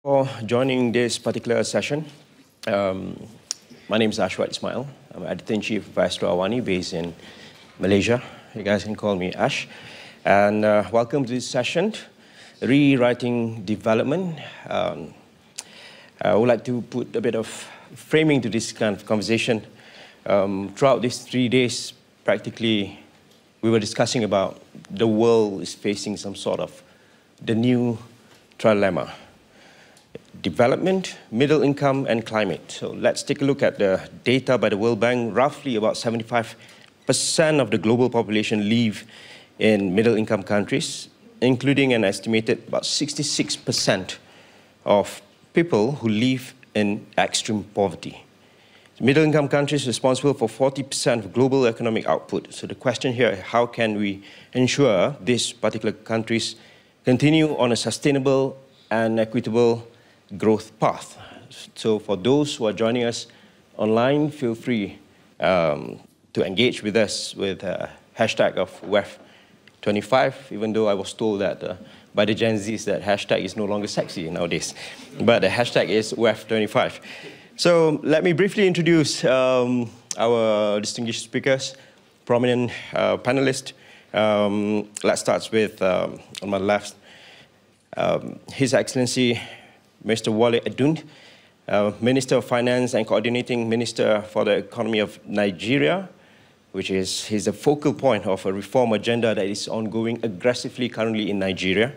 For joining this particular session. My name is Ashwad Ismail. I'm Editor-in-Chief of Astro AWANI based in Malaysia. You guys can call me Ash. And welcome to this session, Rewriting Development. I would like to put a bit of framing to this kind of conversation. Throughout these 3 days, practically, we were discussing about the world is facing some sort of the new trilemma. Development, middle income, and climate. So let's take a look at the data by the World Bank. Roughly about 75% of the global population live in middle income countries, including an estimated about 66% of people who live in extreme poverty. Middle income countries are responsible for 40% of global economic output. So the question here is how can we ensure these particular countries continue on a sustainable and equitable growth path. So for those who are joining us online, feel free to engage with us with hashtag of WEF2025, even though I was told that by the Gen Zs that hashtag is no longer sexy nowadays. But the hashtag is WEF2025. So let me briefly introduce our distinguished speakers, prominent panelists. Let's start with, on my left, His Excellency Mr. Wale Edun, Minister of Finance and Coordinating Minister for the Economy of Nigeria, which is he's a focal point of a reform agenda that is ongoing aggressively currently in Nigeria.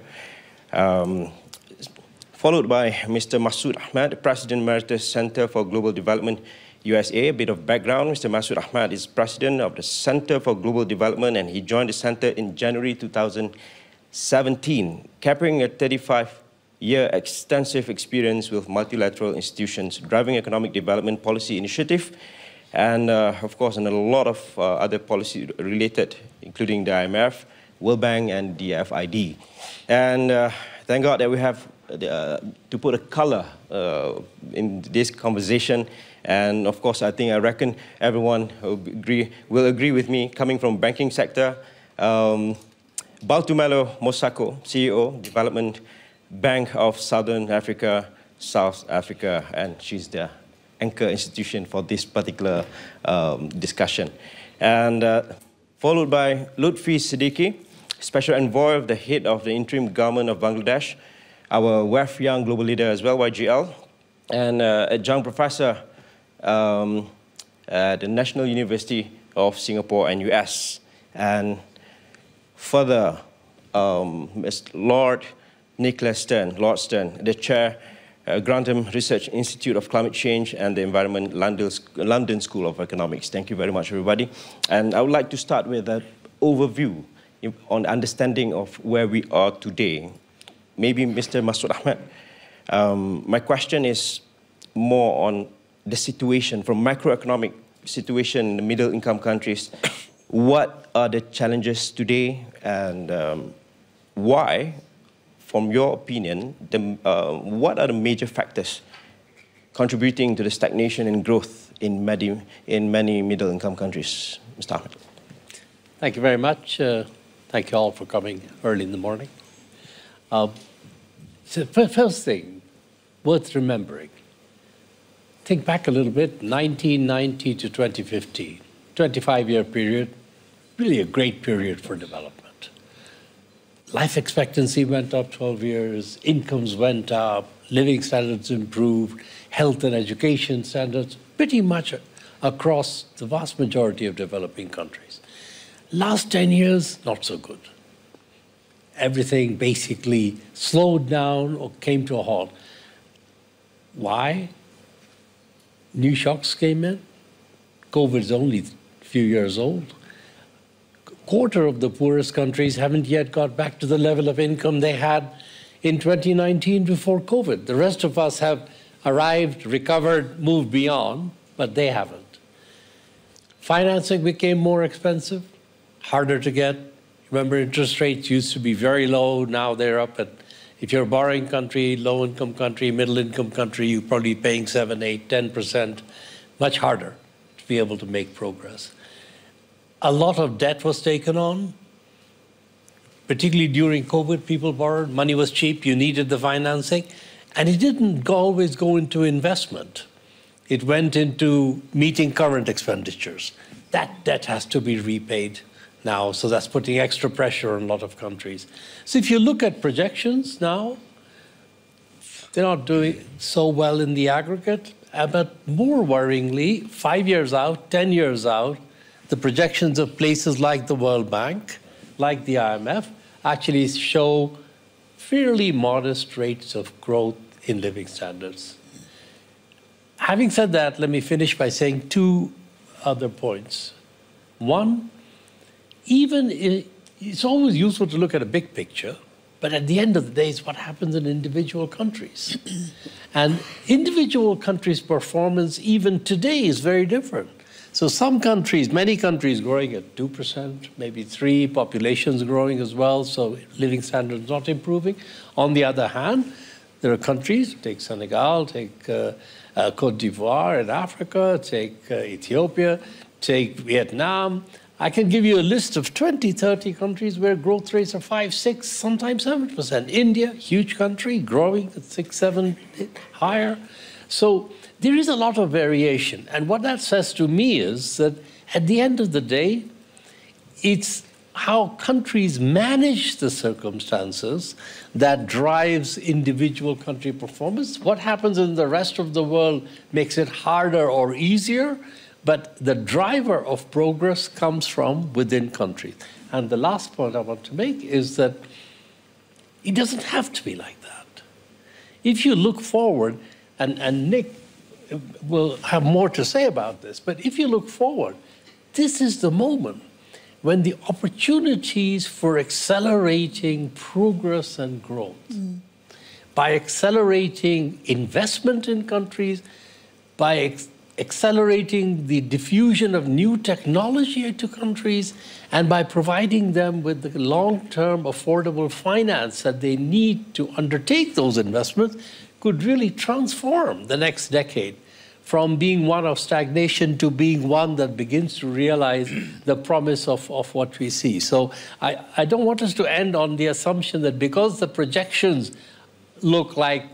Followed by Mr. Masood Ahmed, President Emeritus Center for Global Development, USA. A bit of background, Mr. Masood Ahmed is President of the Center for Global Development, and he joined the center in January 2017, carrying a 35-year extensive experience with multilateral institutions, driving economic development policy initiative, and of course, and a lot of other policy related, including the IMF, World Bank, and the FID. And thank God that we have to put a color in this conversation. And of course, I reckon everyone will agree with me, coming from banking sector, Boitumelo Mosako, CEO, Development Bank of Southern Africa, South Africa, and she's the anchor institution for this particular discussion. And followed by Lutfey Siddiqi, Special Envoy of the Head of the Interim Government of Bangladesh, our WEF Young Global Leader as well, YGL, and Adjunct Professor at the National University of Singapore and US. And further, Mr. Lord Nicholas Stern, Lord Stern, the Chair, Grantham Research Institute of Climate Change and the Environment, London School of Economics. Thank you very much, everybody. And I would like to start with an overview on understanding of where we are today. Maybe Mr. Masood Ahmed. My question is more on the situation, from macroeconomic situation in the middle income countries. What are the challenges today, and why, from your opinion, what are the major factors contributing to the stagnation and growth in many middle-income countries? Mr. Ahmed. Thank you very much. Thank you all for coming early in the morning. So first thing worth remembering, think back a little bit, 1990 to 2015, 25-year period, really a great period for development. Life expectancy went up 12 years, incomes went up, living standards improved, health and education standards, pretty much across the vast majority of developing countries. Last 10 years, not so good. Everything basically slowed down or came to a halt. Why? New shocks came in. COVID is only a few years old. A quarter of the poorest countries haven't yet got back to the level of income they had in 2019 before COVID. The rest of us have arrived, recovered, moved beyond, but they haven't. Financing became more expensive, harder to get. Remember, interest rates used to be very low. Now they're up at, if you're a borrowing country, low-income country, middle-income country, you're probably paying 7, 8, 10%. Much harder to be able to make progress. A lot of debt was taken on. Particularly during COVID, people borrowed. Money was cheap. You needed the financing. And it didn't always go into investment. It went into meeting current expenditures. That debt has to be repaid now, so that's putting extra pressure on a lot of countries. So if you look at projections now, they're not doing so well in the aggregate, but more worryingly, 5 years out, 10 years out, the projections of places like the World Bank, like the IMF, actually show fairly modest rates of growth in living standards. Having said that, let me finish by saying two other points. One, it's always useful to look at a big picture, but at the end of the day, it's what happens in individual countries. And individual countries' performance, even today, is very different. So some countries, many countries growing at 2%, maybe 3%, populations growing as well, so living standards not improving. On the other hand, there are countries, take Senegal, take Côte d'Ivoire in Africa, take Ethiopia, take Vietnam. I can give you a list of 20, 30 countries where growth rates are 5, 6, sometimes 7%. India, huge country, growing at 6, 7, higher. So there is a lot of variation. And what that says to me is that at the end of the day, it's how countries manage the circumstances that drives individual country performance. What happens in the rest of the world makes it harder or easier, but the driver of progress comes from within countries. And the last point I want to make is that it doesn't have to be like that. If you look forward, and Nick will have more to say about this, but if you look forward, this is the moment when the opportunities for accelerating progress and growth, by accelerating investment in countries, by accelerating the diffusion of new technology into countries, and by providing them with the long-term affordable finance that they need to undertake those investments, could really transform the next decade from being one of stagnation to being one that begins to realize the promise of what we see. So I don't want us to end on the assumption that because the projections look like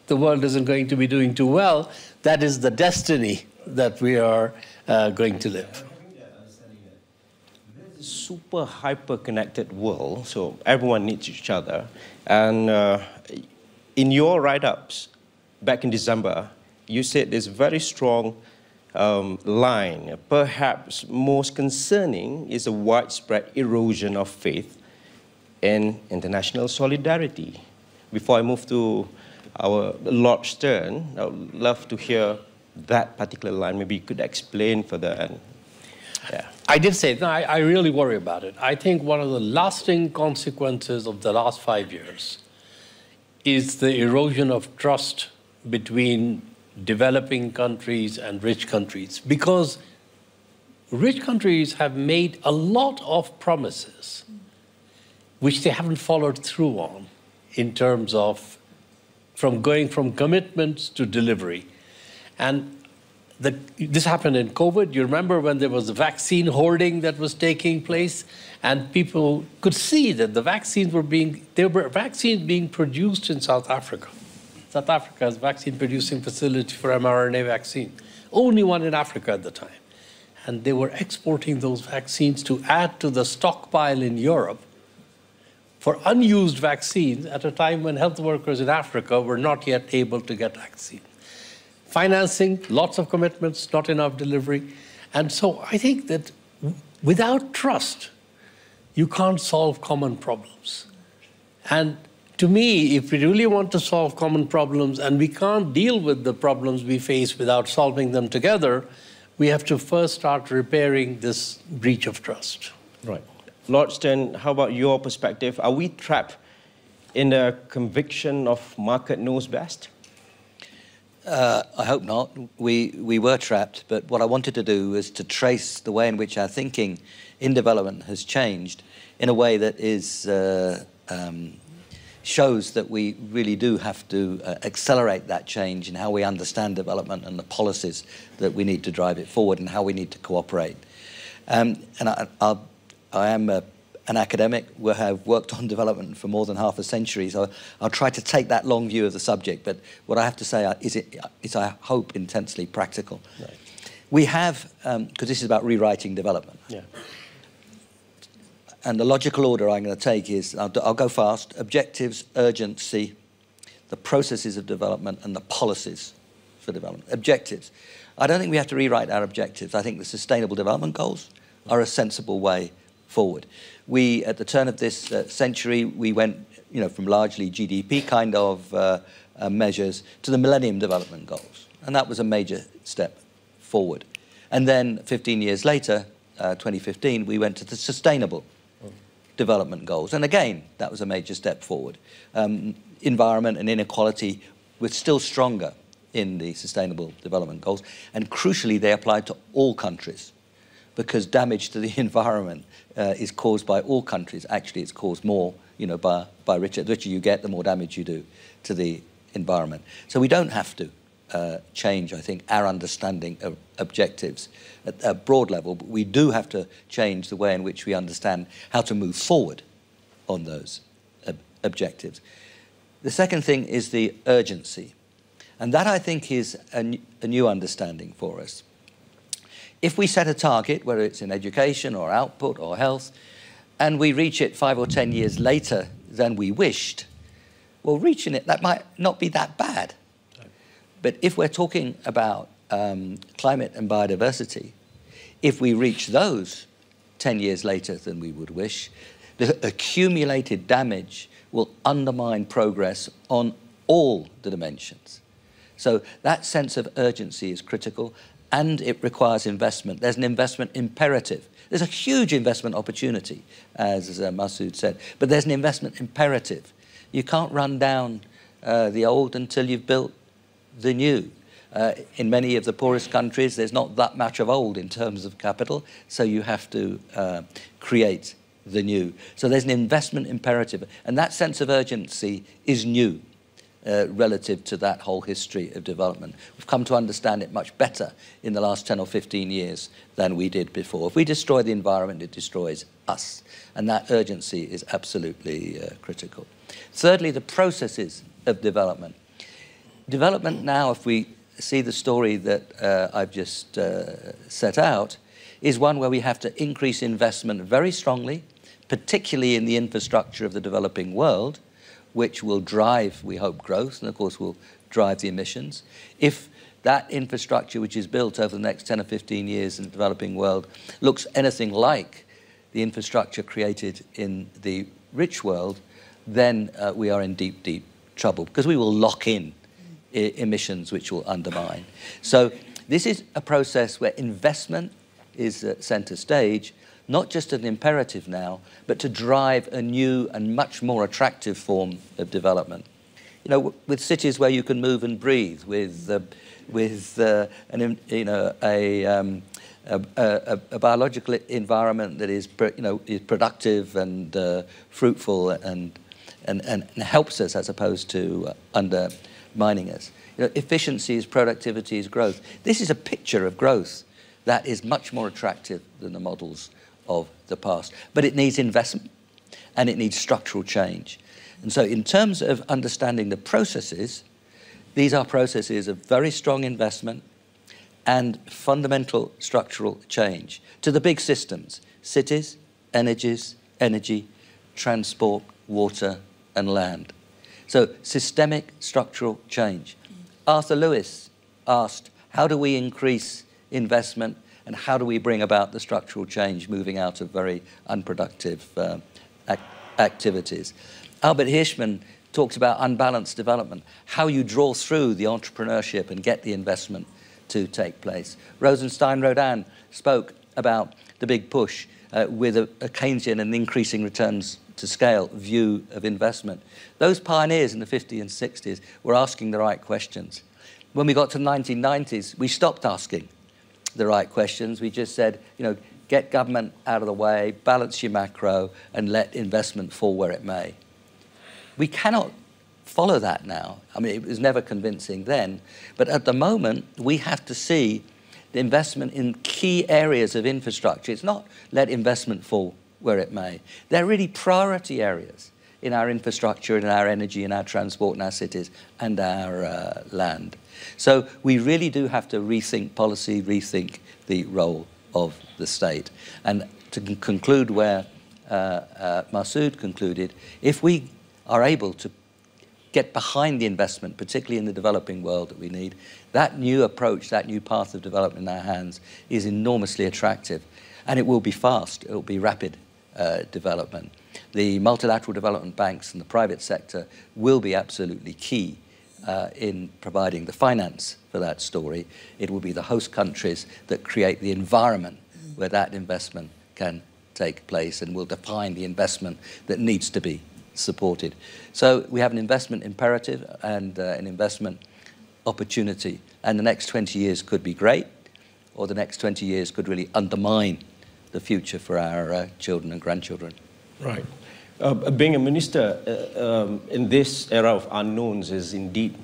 the world isn't going to be doing too well, that is the destiny that we are going to live. Super hyper-connected world, so everyone needs each other. And in your write-ups back in December, you said there's a very strong line. Perhaps most concerning is a widespread erosion of faith in international solidarity. Before I move to our Lord Stern, I would love to hear that particular line. Maybe you could explain further. And, yeah. I did say, no, I really worry about it. I think one of the lasting consequences of the last 5 years is the erosion of trust between developing countries and rich countries, because rich countries have made a lot of promises which they haven't followed through on in terms of going from commitments to delivery. And this happened in COVID. You remember when there was vaccine hoarding that was taking place, and people could see that the vaccines there were vaccines being produced in South Africa. South Africa has a vaccine producing facility for mRNA vaccine, only one in Africa at the time. And they were exporting those vaccines to add to the stockpile in Europe for unused vaccines at a time when health workers in Africa were not yet able to get vaccine. Financing, lots of commitments, not enough delivery. And so I think that without trust, you can't solve common problems. And to me, if we really want to solve common problems, and we can't deal with the problems we face without solving them together, we have to first start repairing this breach of trust. Right. Lord Stern, how about your perspective? Are we trapped in the conviction of market knows best? I hope not. We were trapped, but what I wanted to do is to trace the way in which our thinking in development has changed in a way that is shows that we really do have to accelerate that change in how we understand development and the policies that we need to drive it forward and how we need to cooperate. And I am an academic, will have worked on development for more than half a century, so I'll try to take that long view of the subject, but what I have to say is I hope, intensely practical. Right. We have, because this is about rewriting development, Yeah. and the logical order I'm going to take is, I'll go fast, objectives, urgency, the processes of development, and the policies for development. Objectives. I don't think we have to rewrite our objectives. I think the Sustainable Development Goals are a sensible way forward. We, at the turn of this century, we went from largely GDP kind of measures to the Millennium Development Goals, and that was a major step forward. And then 15 years later, 2015, we went to the Sustainable Development Goals, and again, that was a major step forward. Environment and inequality were still stronger in the Sustainable Development Goals, and crucially, they applied to all countries, because damage to the environment is caused by all countries. Actually, it's caused more, by richer. The richer you get, the more damage you do to the environment. So we don't have to change, I think, our understanding of objectives at a broad level, but we do have to change the way in which we understand how to move forward on those objectives. The second thing is the urgency, and that, I think, is a new understanding for us. If we set a target, whether it's in education or output or health, and we reach it 5 or 10 years later than we wished, well, reaching it, that might not be that bad. But if we're talking about climate and biodiversity, if we reach those 10 years later than we would wish, the accumulated damage will undermine progress on all the dimensions. So that sense of urgency is critical, and it requires investment. There's an investment imperative. There's a huge investment opportunity, as Masood said, but there's an investment imperative. You can't run down the old until you've built the new. In many of the poorest countries, there's not that much of old in terms of capital, so you have to create the new. So there's an investment imperative, and that sense of urgency is new relative to that whole history of development. We've come to understand it much better in the last 10 or 15 years than we did before. If we destroy the environment, it destroys us, and that urgency is absolutely critical. Thirdly, the processes of development. Development now, if we see the story that I've just set out, is one where we have to increase investment very strongly, particularly in the infrastructure of the developing world, which will drive, we hope, growth, and of course will drive the emissions. If that infrastructure which is built over the next 10 or 15 years in the developing world looks anything like the infrastructure created in the rich world, then we are in deep, deep trouble, because we will lock in emissions which will undermine. So this is a process where investment is at centre stage, not just an imperative now, but to drive a new and much more attractive form of development. With cities where you can move and breathe, with a biological environment that is productive and fruitful and helps us as opposed to undermining us. Efficiency is productivity is growth. This is a picture of growth that is much more attractive than the models of the past. But it needs investment, and it needs structural change. And so in terms of understanding the processes, these are processes of very strong investment and fundamental structural change to the big systems: cities, energy, transport, water, and land. So systemic structural change. Arthur Lewis asked, how do we increase investment, and how do we bring about the structural change moving out of very unproductive activities? Albert Hirschman talked about unbalanced development, how you draw through the entrepreneurship and get the investment to take place. Rosenstein-Rodin spoke about the big push with a Keynesian and increasing returns to scale view of investment. Those pioneers in the 50s and 60s were asking the right questions. When we got to the 1990s, we stopped asking the right questions. We just said, get government out of the way, balance your macro, and let investment fall where it may. We cannot follow that now. I mean, it was never convincing then, but at the moment, we have to see the investment in key areas of infrastructure. It's not let investment fall where it may. They're really priority areas in our infrastructure, in our energy, in our transport, in our cities, and our land. So we really do have to rethink policy, rethink the role of the state. And to conclude where Masood concluded, if we are able to get behind the investment, particularly in the developing world that we need, that new approach, that new path of development in our hands is enormously attractive. And it will be fast, it will be rapid development. The multilateral development banks and the private sector will be absolutely key in providing the finance for that story. It will be the host countries that create the environment where that investment can take place and will define the investment that needs to be supported. So we have an investment imperative and an investment opportunity. And the next 20 years could be great, or the next 20 years could really undermine the future for our children and grandchildren. Right. Being a minister in this era of unknowns is indeed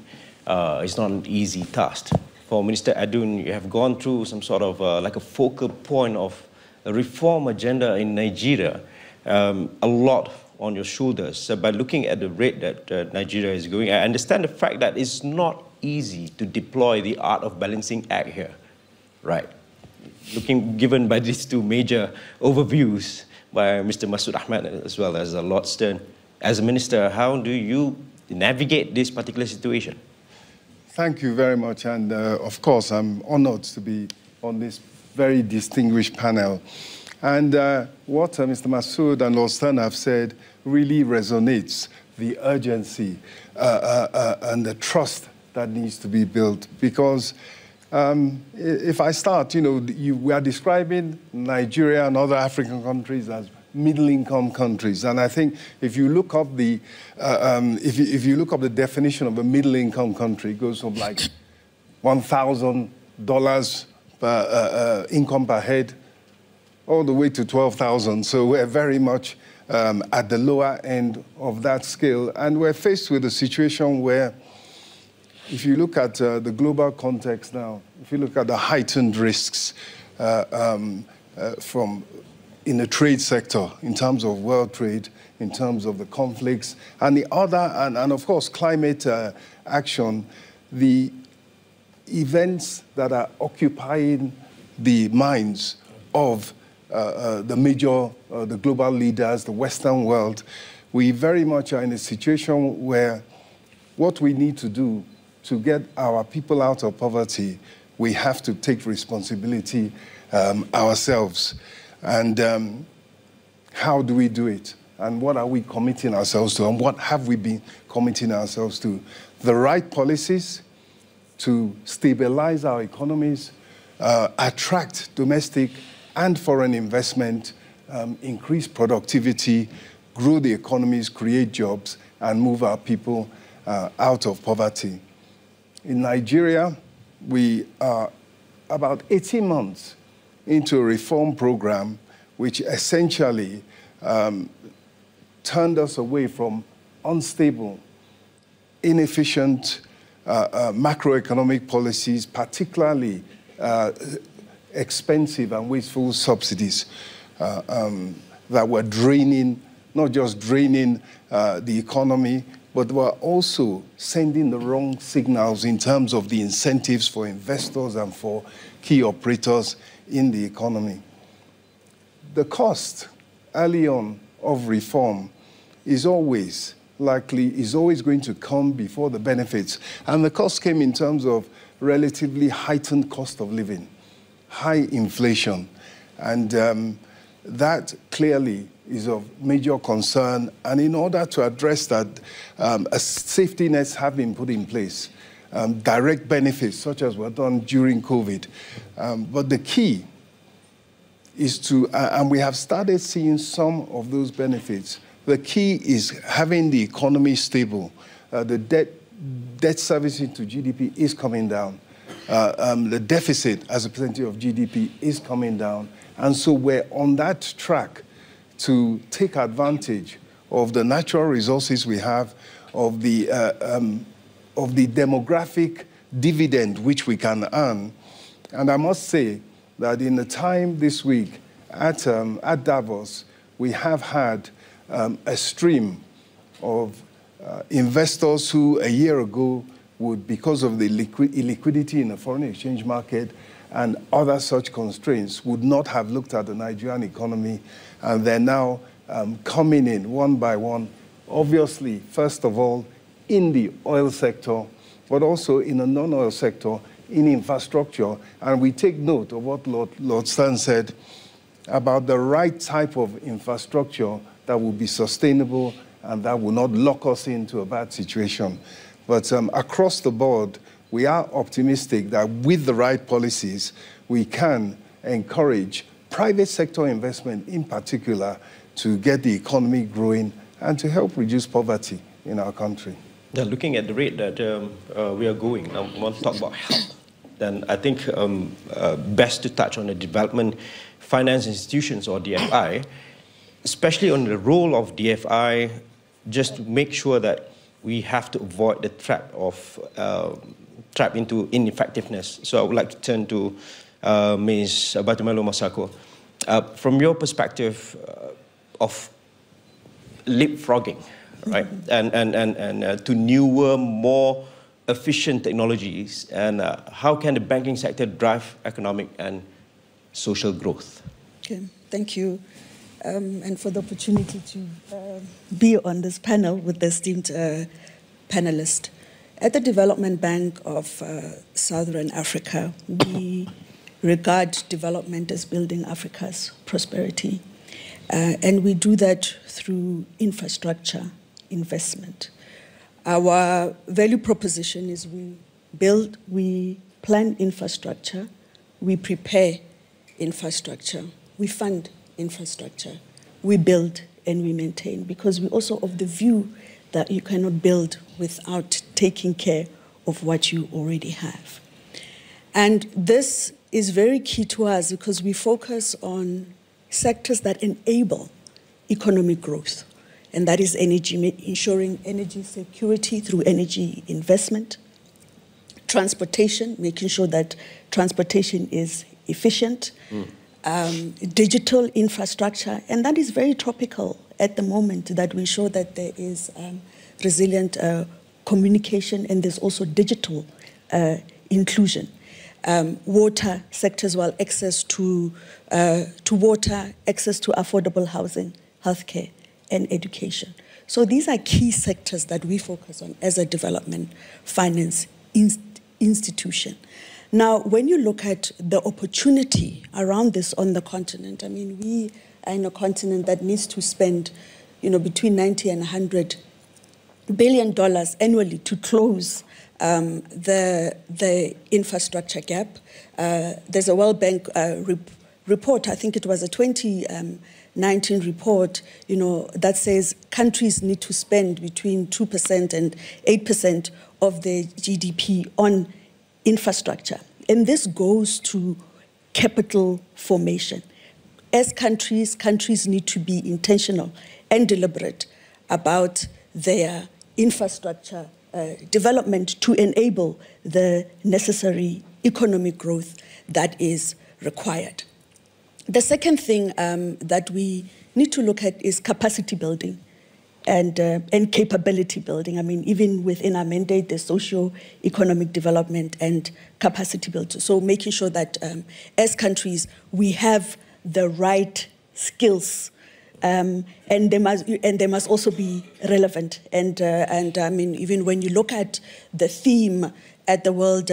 it's not an easy task. For Minister Edun, you have gone through some sort of like a focal point of a reform agenda in Nigeria, a lot on your shoulders. So by looking at the rate that Nigeria is going, I understand the fact that it's not easy to deploy the art of balancing act here, right? Given by these two major overviews by Mr. Masood Ahmed as well as Lord Stern, as a minister, how do you navigate this particular situation? Thank you very much, and of course I'm honored to be on this very distinguished panel. And what Mr. Masood and Lord Stern have said really resonates, the urgency and the trust that needs to be built. Because if I start, we are describing Nigeria and other African countries as middle-income countries, and I think if you look up the if you look up the definition of a middle-income country, it goes from like $1,000 per income per head, all the way to 12,000. So we're very much at the lower end of that scale, and we're faced with a situation where, if you look at the global context now, if you look at the heightened risks from in the trade sector, in terms of world trade, in terms of the conflicts, and the other, and of course, climate action, the events that are occupying the minds of the global leaders, the Western world, we very much are in a situation where what we need to do to get our people out of poverty, we have to take responsibility ourselves. And how do we do it? And what are we committing ourselves to? And what have we been committing ourselves to? The right policies to stabilize our economies, attract domestic and foreign investment, increase productivity, grow the economies, create jobs, and move our people out of poverty. In Nigeria, we are about 18 months into a reform program which essentially turned us away from unstable, inefficient macroeconomic policies, particularly expensive and wasteful subsidies that were draining, not just draining the economy, but were also sending the wrong signals in terms of the incentives for investors and for key operators in the economy. The cost early on of reform is always going to come before the benefits. And the cost came in terms of relatively heightened cost of living, high inflation. And that clearly is of major concern. And in order to address that, a safety nets have been put in place, direct benefits such as were done during COVID. But the key is to, and we have started seeing some of those benefits, the key is having the economy stable. The debt servicing to GDP is coming down. The deficit as a percentage of GDP is coming down. And so we're on that track to take advantage of the natural resources we have, of the demographic dividend which we can earn. And I must say that in the time this week at Davos, we have had a stream of investors who a year ago would, because of the illiquidity in the foreign exchange market and other such constraints, would not have looked at the Nigerian economy, and they're now coming in one by one, obviously, first of all, in the oil sector, but also in the non-oil sector, in infrastructure. And we take note of what Lord Stan said about the right type of infrastructure that will be sustainable and that will not lock us into a bad situation. But across the board, we are optimistic that with the right policies, we can encourage private sector investment in particular to get the economy growing and to help reduce poverty in our country. Yeah, looking at the rate that we are going, I want to talk about help. Then I think best to touch on the development finance institutions, or DFI, especially on the role of DFI, just to make sure that we have to avoid the trap into ineffectiveness. So I would like to turn to Ms. Boitumelo Mosako. From your perspective of leapfrogging, right, and to newer, more efficient technologies, and how can the banking sector drive economic and social growth? Okay, thank you, and for the opportunity to be on this panel with the esteemed panelist. At the Development Bank of Southern Africa, we regard development as building Africa's prosperity, and we do that through infrastructure investment. Our value proposition is we plan infrastructure, we prepare infrastructure, we fund infrastructure, we build and we maintain, because we're also of the view that you cannot build without taking care of what you already have. And this is very key to us because we focus on sectors that enable economic growth. And that is energy, ensuring energy security through energy investment, transportation, making sure that transportation is efficient, digital infrastructure, and that is very topical at the moment, that we ensure that there is resilient communication and there's also digital inclusion. Water sector as well, access to water, access to affordable housing, healthcare, and education. So these are key sectors that we focus on as a development finance institution. Now, when you look at the opportunity around this on the continent, I mean, we are in a continent that needs to spend, between 90 and 100 billion dollars annually to close the infrastructure gap. There's a World Bank report, I think it was a 2019 report, that says countries need to spend between 2% and 8% of their GDP on infrastructure. And this goes to capital formation. As countries need to be intentional and deliberate about their infrastructure development to enable the necessary economic growth that is required. The second thing that we need to look at is capacity building and capability building. I mean, even within our mandate, there's socio-economic development and capacity building. So making sure that as countries, we have the right skills, and they must also be relevant. And I mean, even when you look at the theme at the World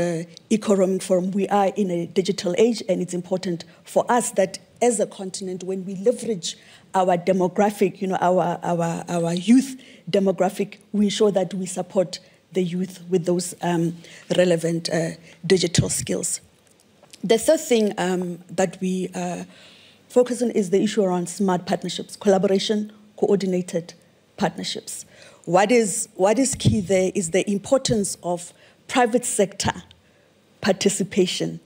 Economic Forum, we are in a digital age, and it's important for us that as a continent, when we leverage our demographic, our youth demographic, we ensure that we support the youth with those relevant digital skills. The third thing that we focus on is the issue around smart partnerships, collaboration, coordinated partnerships. What is key there is the importance of private sector participation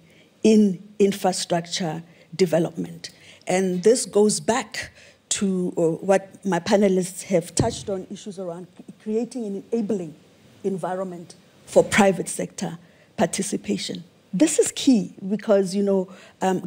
in infrastructure development. And this goes back to what my panelists have touched on, issues around creating an enabling environment for private sector participation. This is key because,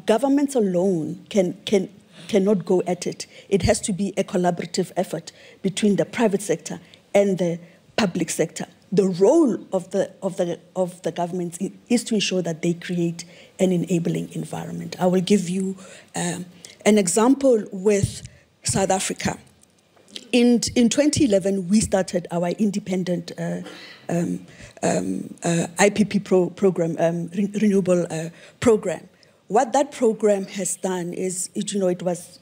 governments alone can cannot go at it. It has to be a collaborative effort between the private sector and the public sector. The role of the governments is to ensure that they create an enabling environment. I will give you an example with South Africa. In 2011, we started our independent IPP program, renewable program. What that program has done is, it was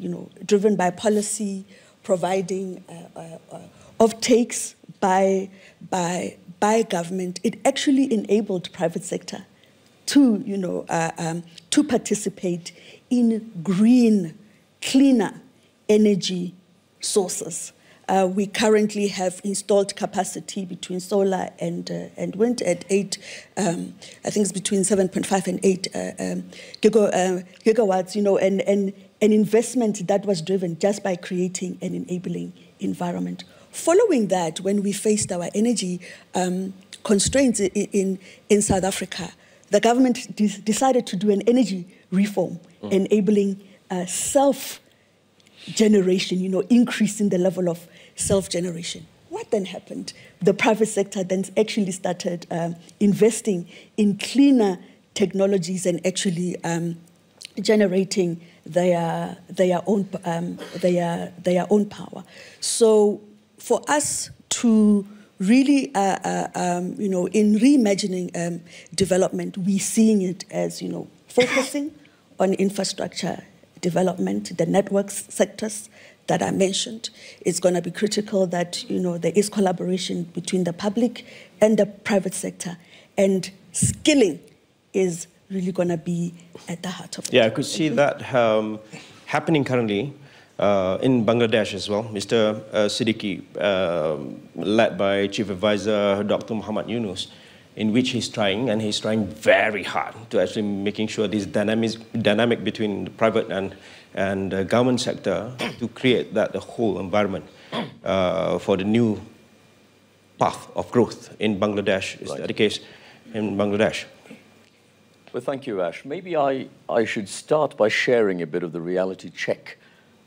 driven by policy, providing offtakes by government. It actually enabled private sector to participate in green, cleaner energy sources. We currently have installed capacity between solar and wind at 8, I think it's between 7.5 and 8 gigawatts, and an investment that was driven just by creating an enabling environment. Following that, when we faced our energy constraints in South Africa, the government decided to do an energy reform, enabling self-generation, increasing the level of self-generation. What then happened? The private sector then actually started investing in cleaner technologies and actually generating their own power. So for us to really, in reimagining development, we're seeing it as, focusing on infrastructure development, the networks sectors that I mentioned. It's going to be critical that, there is collaboration between the public and the private sector. And skilling is really going to be at the heart of it. Yeah, I could see that happening currently in Bangladesh as well. Mr. Siddiqi, led by Chief Advisor Dr. Muhammad Yunus, in which he's trying very hard to actually making sure this dynamic between the private and the government sector to create the whole environment for the new path of growth in Bangladesh. Is that the case in Bangladesh? Well, thank you, Ash. Maybe I should start by sharing a bit of the reality check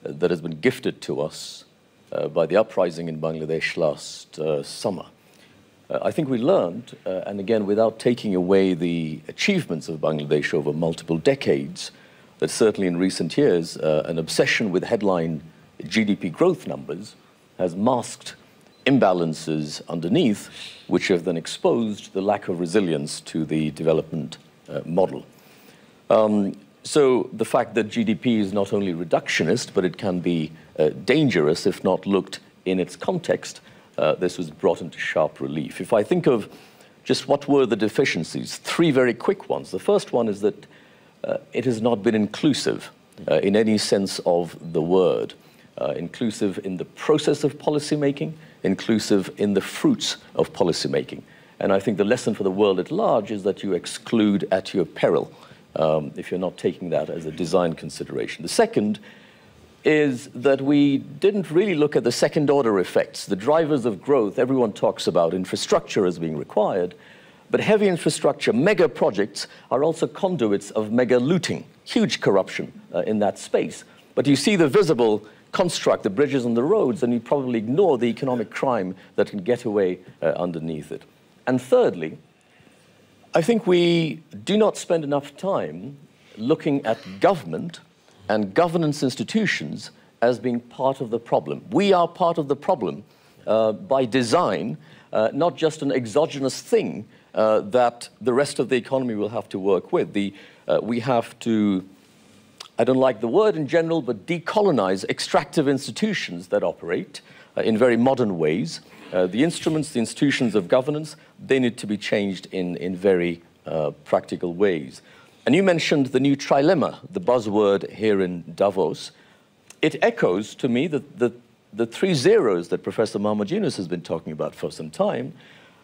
that has been gifted to us by the uprising in Bangladesh last summer. I think we learned, and again, without taking away the achievements of Bangladesh over multiple decades, that certainly in recent years, an obsession with headline GDP growth numbers has masked imbalances underneath, which have then exposed the lack of resilience to the development model. So the fact that GDP is not only reductionist, but it can be dangerous if not looked in its context, this was brought into sharp relief. If I think of just what were the deficiencies, three very quick ones. The first one is that it has not been inclusive in any sense of the word. Inclusive in the process of policymaking, inclusive in the fruits of policymaking. And I think the lesson for the world at large is that you exclude at your peril if you're not taking that as a design consideration. The second is that we didn't really look at the second-order effects. The drivers of growth, everyone talks about infrastructure as being required, but heavy infrastructure, mega projects are also conduits of mega looting, huge corruption in that space. But you see the visible construct, the bridges and the roads, and you probably ignore the economic crime that can get away underneath it. And thirdly, I think we do not spend enough time looking at government and governance institutions as being part of the problem. We are part of the problem by design, not just an exogenous thing that the rest of the economy will have to work with. We have to, I don't like the word in general, but decolonize extractive institutions that operate in very modern ways. The instruments, the institutions of governance, they need to be changed in very practical ways. And you mentioned the new trilemma, the buzzword here in Davos. It echoes to me the three zeros that Professor Muhammad Yunus has been talking about for some time,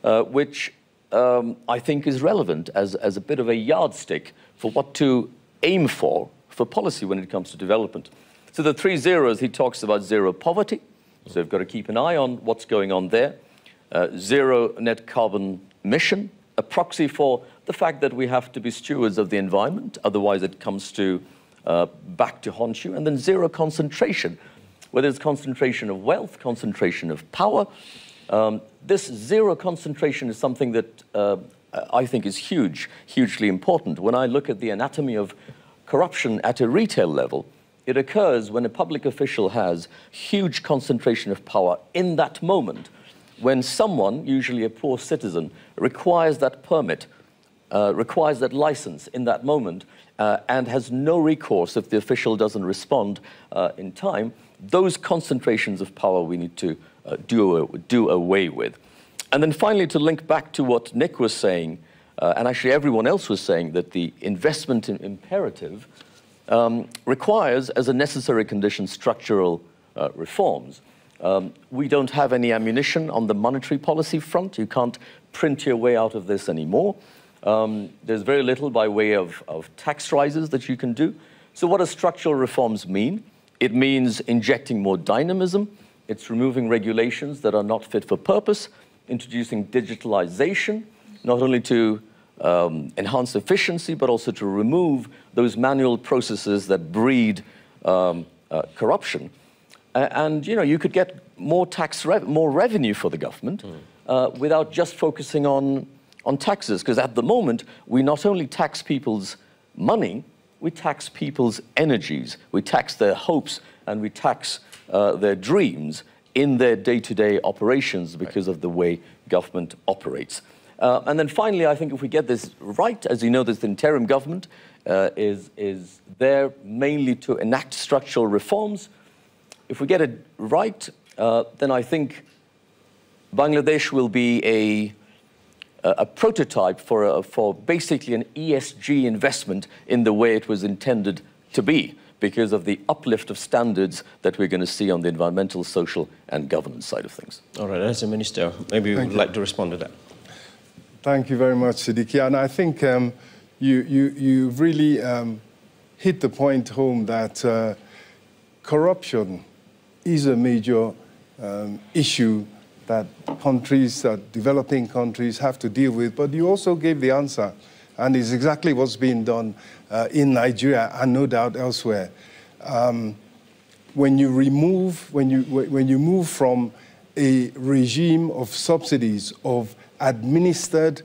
which I think is relevant as a bit of a yardstick for what to aim for policy when it comes to development. So the three zeros, he talks about zero poverty, so we've got to keep an eye on what's going on there. Zero net carbon emission, a proxy for the fact that we have to be stewards of the environment, otherwise it comes to back to haunt you, and then zero concentration, whether it's concentration of wealth, concentration of power. This zero concentration is something that I think is hugely important. When I look at the anatomy of corruption at a retail level, it occurs when a public official has huge concentration of power in that moment, when someone, usually a poor citizen, requires that permit, requires that license in that moment, and has no recourse if the official doesn't respond in time. Those concentrations of power we need to do away with. And then finally, to link back to what Nick was saying, and actually everyone else was saying, that the investment imperative requires, as a necessary condition, structural reforms. We don't have any ammunition on the monetary policy front. You can't print your way out of this anymore. There's very little by way of tax rises that you can do. So what do structural reforms mean? It means injecting more dynamism. It's removing regulations that are not fit for purpose, introducing digitalization, not only to enhance efficiency, but also to remove those manual processes that breed corruption. And you could get more more revenue for the government without just focusing on taxes, because at the moment we not only tax people's money, we tax people's energies, we tax their hopes, and we tax their dreams in their day-to-day operations because of the way government operates. And then finally, I think if we get this right, as you know, this interim government is there mainly to enact structural reforms. If we get it right, then I think Bangladesh will be a prototype for basically an ESG investment in the way it was intended to be, because of the uplift of standards that we're going to see on the environmental, social, and governance side of things. All right, as a minister, maybe you would like to respond to that. Thank you very much, Siddiqi. And I think you really hit the point home that corruption is a major issue that countries, developing countries, have to deal with. But you also gave the answer, and it's exactly what's being done in Nigeria and no doubt elsewhere. When you move from a regime of subsidies, of administered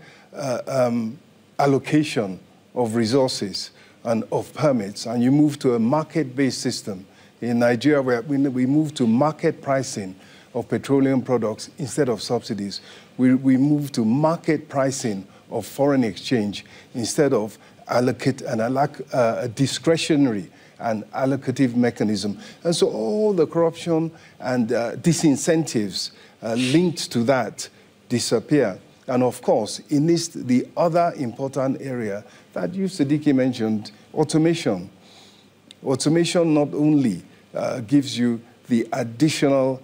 allocation of resources and of permits, and you move to a market-based system. In Nigeria, where we move to market pricing of petroleum products instead of subsidies. We move to market pricing of foreign exchange instead of a discretionary and allocative mechanism. And so all the corruption and disincentives linked to that disappear. And of course, in this, the other important area that you, Siddiqi, mentioned, automation. Automation not only gives you the additional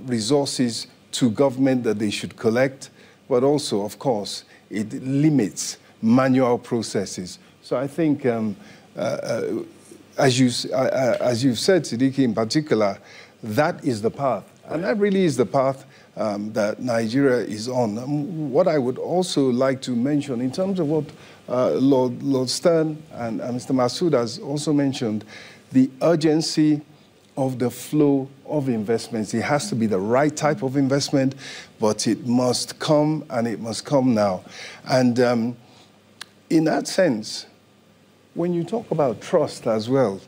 resources to government that they should collect, but also, of course, it limits manual processes. So I think, as you've said, Siddiqi, in particular, that is the path. And that really is the path that Nigeria is on. What I would also like to mention, in terms of what Lord Stern and Mr. Masood has also mentioned, the urgency of the flow of investments. It has to be the right type of investment, but it must come, and it must come now. And in that sense, when you talk about trust as well,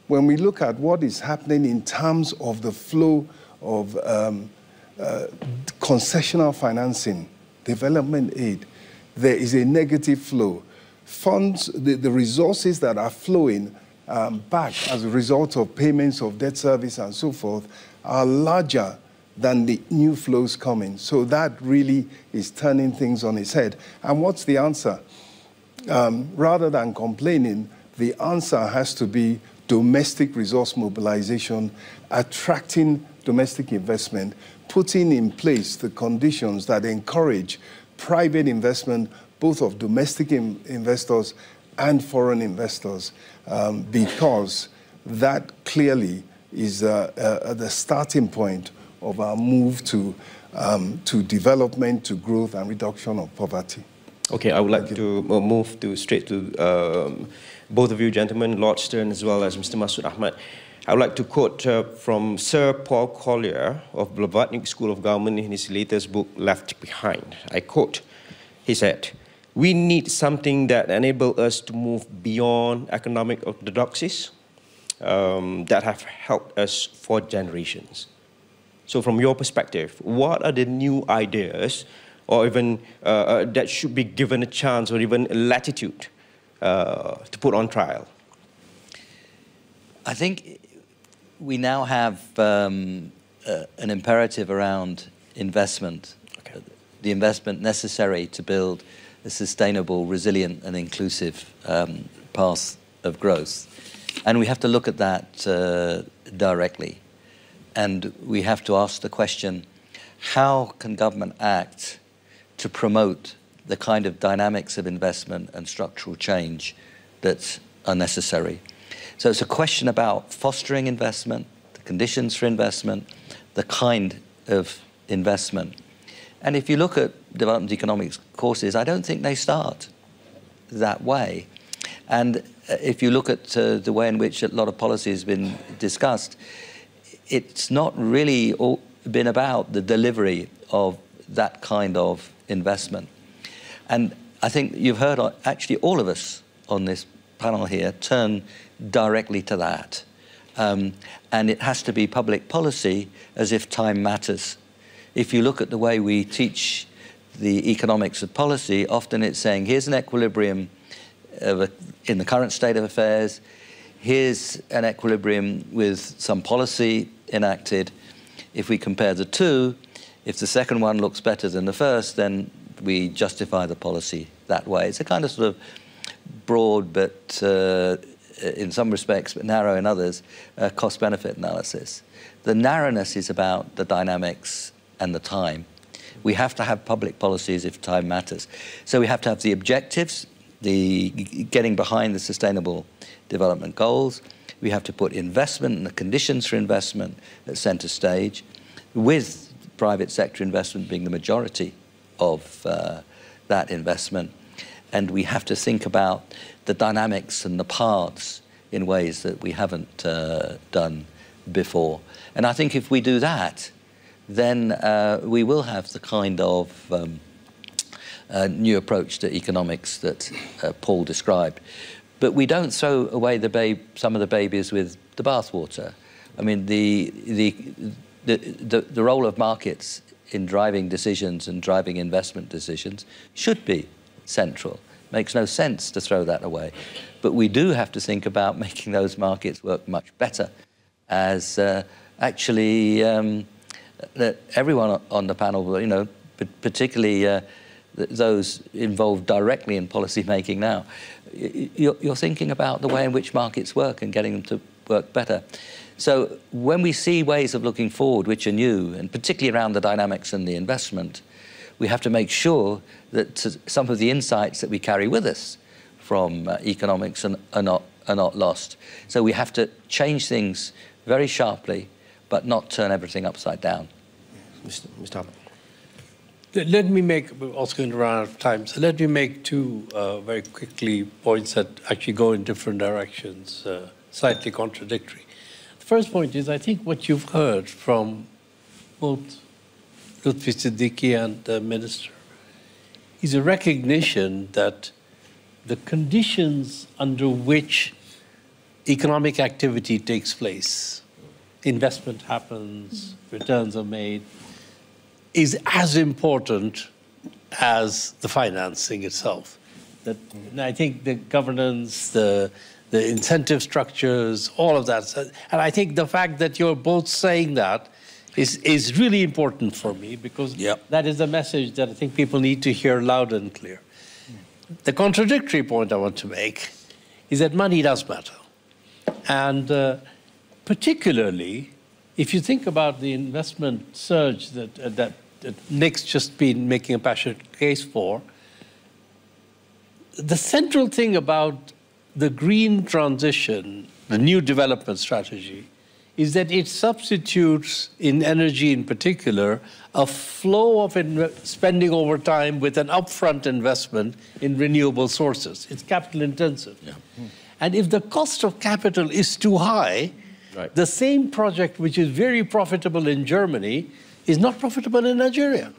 when we look at what is happening in terms of the flow of concessional financing, development aid, there is a negative flow. Funds, the resources that are flowing back as a result of payments of debt service and so forth are larger than the new flows coming. So that really is turning things on its head. And what's the answer? Rather than complaining, the answer has to be domestic resource mobilization, attracting domestic investment, putting in place the conditions that encourage private investment, both of domestic investors and foreign investors, because that clearly is the starting point of our move to development, to growth, and reduction of poverty. Okay, I would like to move straight to both of you gentlemen, Lord Stern as well as Mr. Masood Ahmed. I would like to quote from Sir Paul Collier of Blavatnik School of Government in his latest book, Left Behind. I quote, he said, "We need something that enables us to move beyond economic orthodoxies that have helped us for generations." So from your perspective, what are the new ideas or even that should be given a chance or even a latitude to put on trial? I think we now have an imperative around investment, the investment necessary to build a sustainable, resilient and inclusive path of growth. And we have to look at that directly. And we have to ask the question, how can government act to promote the kind of dynamics of investment and structural change that are necessary? So it's a question about fostering investment, the conditions for investment, the kind of investment. And if you look at development economics courses, I don't think they start that way. And if you look at the way in which a lot of policy has been discussed, it's not really been about the delivery of that kind of investment. And I think you've heard, actually all of us on this panel here turn directly to that. And it has to be public policy as if time matters. If you look at the way we teach the economics of policy, often it's saying, here's an equilibrium in the current state of affairs, here's an equilibrium with some policy enacted. If we compare the two, if the second one looks better than the first, then we justify the policy that way. It's a kind of sort of broad, but in some respects, but narrow in others, cost-benefit analysis. The narrowness is about the dynamics and the time. We have to have public policies if time matters. So we have to have the objectives, the getting behind the sustainable development goals. We have to put investment and the conditions for investment at center stage, with private sector investment being the majority of that investment. And we have to think about the dynamics and the paths in ways that we haven't done before. And I think if we do that, then we will have the kind of new approach to economics that Paul described. But we don't throw away some of the babies with the bathwater. I mean, the role of markets in driving decisions and driving investment decisions should be central. Makes no sense to throw that away. But we do have to think about making those markets work much better, as actually everyone on the panel, you know, particularly those involved directly in policy making now, you're thinking about the way in which markets work and getting them to work better. So when we see ways of looking forward which are new, and particularly around the dynamics and the investment, we have to make sure that some of the insights that we carry with us from economics are not lost. So we have to change things very sharply, but not turn everything upside down. Mr. Ahmed. Let me make, we're also going to run out of time, so let me make two very quickly points that actually go in different directions, slightly contradictory. The first point is, I think what you've heard from both Lutfey Siddiqi and the Minister is a recognition that the conditions under which economic activity takes place, investment happens, returns are made, is as important as the financing itself. That, and I think the governance, the incentive structures, all of that. And I think the fact that you're both saying that is really important for me, because that is a message that I think people need to hear loud and clear. The contradictory point I want to make is that money does matter. And particularly, if you think about the investment surge that Nick's just been making a passionate case for, the central thing about the green transition, the new development strategy, is that it substitutes, in energy in particular, a flow of spending over time with an upfront investment in renewable sources. It's capital intensive. Yeah. And if the cost of capital is too high, the same project which is very profitable in Germany is not profitable in Nigeria.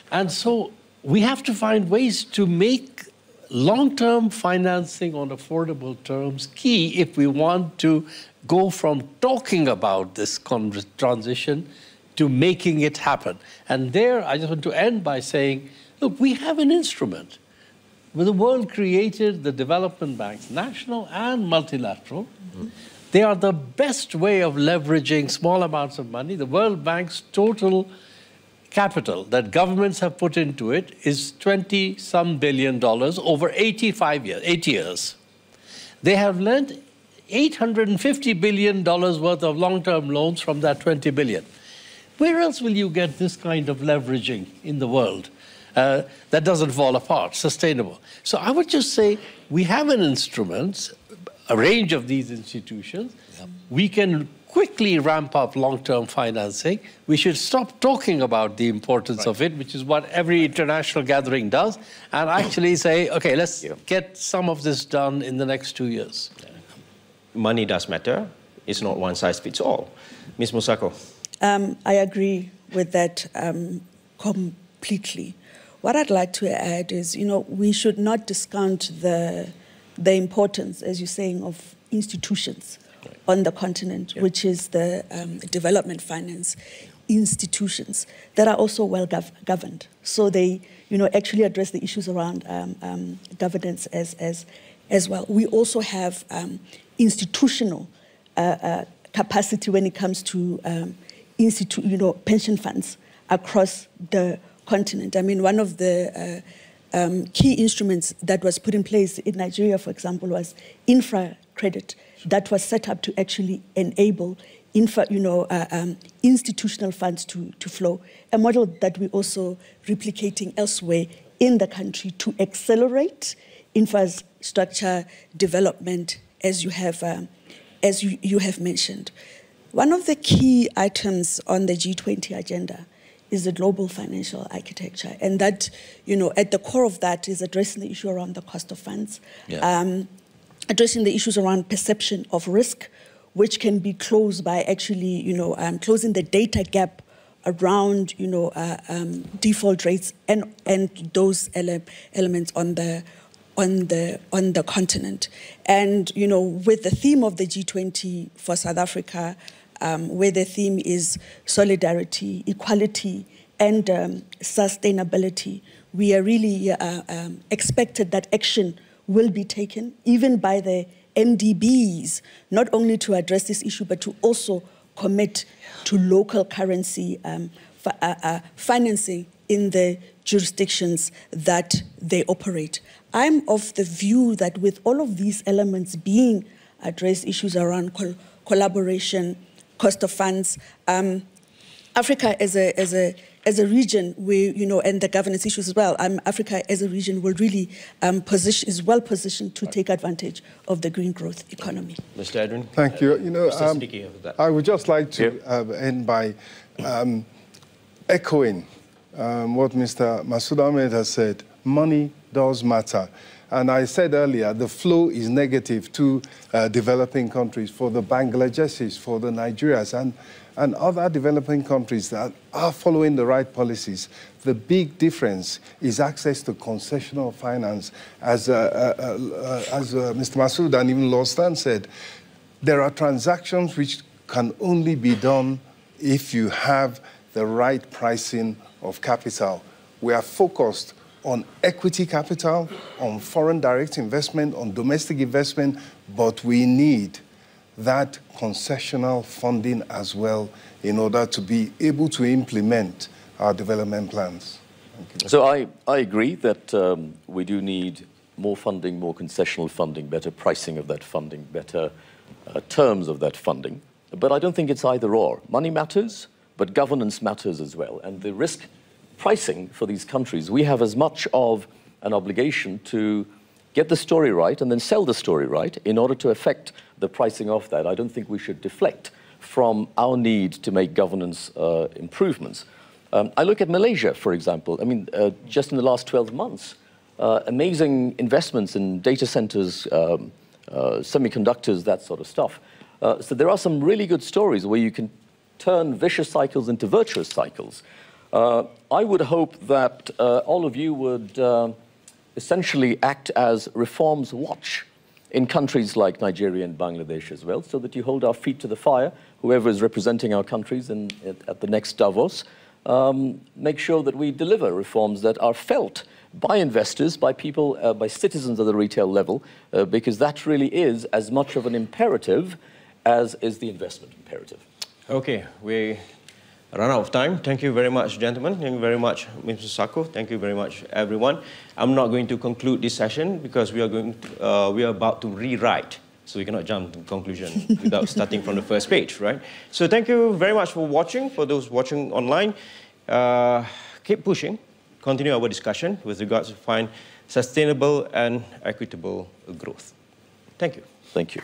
And so we have to find ways to make long-term financing on affordable terms key if we want to go from talking about this transition to making it happen. And there, I just want to end by saying, look, we have an instrument. When the world created the development banks, national and multilateral, they are the best way of leveraging small amounts of money. The World Bank's total capital that governments have put into it is $20-some billion over 8 years. They have lent $850 billion worth of long-term loans from that $20 billion. Where else will you get this kind of leveraging in the world that doesn't fall apart, sustainable? So I would just say we have an instrument, a range of these institutions. We can quickly ramp up long-term financing. We should stop talking about the importance of it, which is what every international gathering does, and actually say, okay, let's get some of this done in the next 2 years. Money does matter. It's not one size fits all. Ms. Mosako. I agree with that completely. What I'd like to add is, we should not discount the importance, as you're saying, of institutions on the continent, which is the development finance institutions that are also well governed. So they, actually address the issues around governance as well. We also have institutional capacity when it comes to pension funds across the continent. I mean, one of the key instruments that was put in place in Nigeria, for example, was infra credit that was set up to actually enable institutional funds to flow, a model that we're also replicating elsewhere in the country to accelerate infrastructure development, as you have mentioned. One of the key items on the G20 agenda is the global financial architecture, and that, at the core of that is addressing the issue around the cost of funds, addressing the issues around perception of risk, which can be closed by actually, closing the data gap around, default rates and those elements on the continent. And, with the theme of the G20 for South Africa, where the theme is solidarity, equality, and sustainability, we are really expected that action will be taken, even by the MDBs, not only to address this issue, but to also commit to local currency financing in the jurisdictions that they operate. I'm of the view that with all of these elements being addressed, issues around collaboration, cost of funds, Africa as a region, and the governance issues as well. Africa as a region will really is well positioned to take advantage of the green growth economy. Mr. Edun. Thank you. Mr. Siddiqui, I would just like to end by echoing what Mr. Masood Ahmed has said. Money does matter. And I said earlier, the flow is negative to developing countries, for the Bangladeshis, for the Nigerias, and other developing countries that are following the right policies. The big difference is access to concessional finance. As Mr. Masood and even Lord Stan said, there are transactions which can only be done if you have the right pricing of capital. We are focused on equity capital, on foreign direct investment, on domestic investment, but we need that concessional funding as well in order to be able to implement our development plans. Thank you. So I agree that we do need more funding, more concessional funding, better pricing of that funding, better terms of that funding. But I don't think it's either or. Money matters, but governance matters as well. And the risk pricing for these countries, we have as much of an obligation to get the story right and then sell the story right in order to affect the pricing of that. I don't think we should deflect from our need to make governance improvements. I look at Malaysia, for example. I mean, just in the last 12 months, amazing investments in data centers semiconductors, that sort of stuff. So there are some really good stories where you can turn vicious cycles into virtuous cycles. I would hope that all of you would essentially act as reforms watch in countries like Nigeria and Bangladesh as well, so that you hold our feet to the fire, whoever is representing our countries at the next Davos. Make sure that we deliver reforms that are felt by investors, by people, by citizens at the retail level, because that really is as much of an imperative as is the investment imperative. Okay, we run out of time. Thank you very much, gentlemen. Thank you very much, Mr. Mosako. Thank you very much, everyone. I'm not going to conclude this session because we are about to rewrite. So we cannot jump to conclusion without starting from the first page, right? So thank you very much for watching. For those watching online, keep pushing. Continue our discussion with regards to find sustainable and equitable growth. Thank you. Thank you.